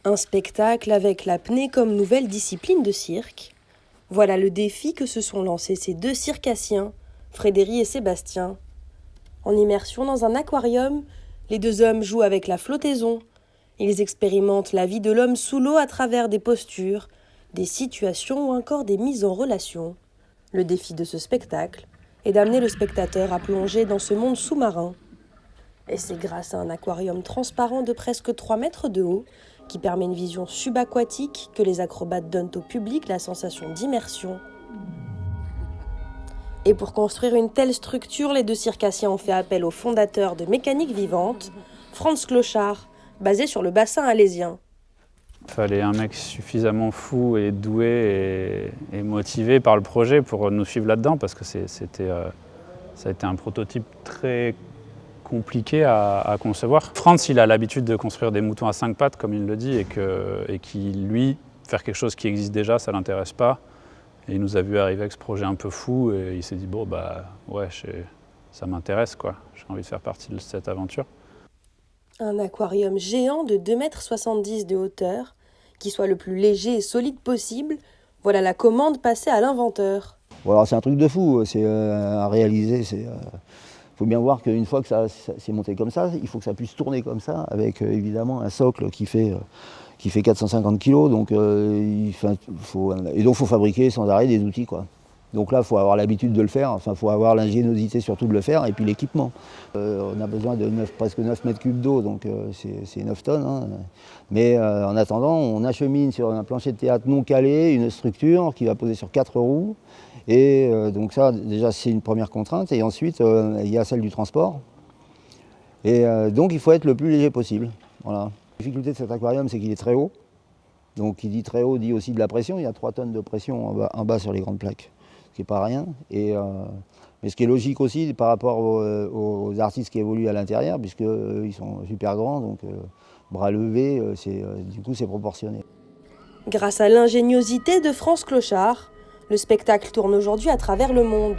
Un spectacle avec l'apnée comme nouvelle discipline de cirque. Voilà le défi que se sont lancés ces deux circassiens, Frédéric et Sébastien. En immersion dans un aquarium, les deux hommes jouent avec la flottaison. Ils expérimentent la vie de l'homme sous l'eau à travers des postures, des situations ou encore des mises en relation. Le défi de ce spectacle est d'amener le spectateur à plonger dans ce monde sous-marin. Et c'est grâce à un aquarium transparent de presque 3 mètres de haut, qui permet une vision subaquatique, que les acrobates donnent au public la sensation d'immersion. Et pour construire une telle structure, les deux circassiens ont fait appel au fondateur de Mécanique Vivante, Franz Clochard, basé sur le bassin alésien. Il fallait un mec suffisamment fou et doué et motivé par le projet pour nous suivre là-dedans, parce que ça a été un prototype très compliqué à concevoir. Franz, il a l'habitude de construire des moutons à 5 pattes, comme il le dit, et qui, lui, faire quelque chose qui existe déjà, ça ne l'intéresse pas. Et il nous a vu arriver avec ce projet un peu fou, et il s'est dit, bon, bah ouais, ça m'intéresse, quoi. J'ai envie de faire partie de cette aventure. Un aquarium géant de 2,70 m de hauteur, qui soit le plus léger et solide possible, voilà la commande passée à l'inventeur. Voilà, c'est un truc de fou, c'est à réaliser. Faut bien voir qu'une fois que ça c'est monté comme ça, il faut que ça puisse tourner comme ça, avec évidemment un socle qui fait 450 kg. Donc, il faut fabriquer sans arrêt des outils, quoi. Donc là, il faut avoir l'habitude de le faire, il faut avoir l'ingéniosité surtout de le faire, et puis l'équipement. On a besoin de presque 9 mètres cubes d'eau, donc c'est 9 tonnes. Hein. Mais en attendant, on achemine sur un plancher de théâtre non calé une structure qui va poser sur 4 roues. Et donc ça, déjà, c'est une première contrainte. Et ensuite, il y a celle du transport. Et donc, il faut être le plus léger possible. Voilà. La difficulté de cet aquarium, c'est qu'il est très haut. Donc, qui dit très haut, dit aussi de la pression. Il y a 3 tonnes de pression en bas sur les grandes plaques, ce qui n'est pas rien. Mais ce qui est logique aussi par rapport aux artistes qui évoluent à l'intérieur, puisqu'ils sont super grands, donc bras levés, du coup, c'est proportionné. Grâce à l'ingéniosité de Franz Clochard, le spectacle tourne aujourd'hui à travers le monde.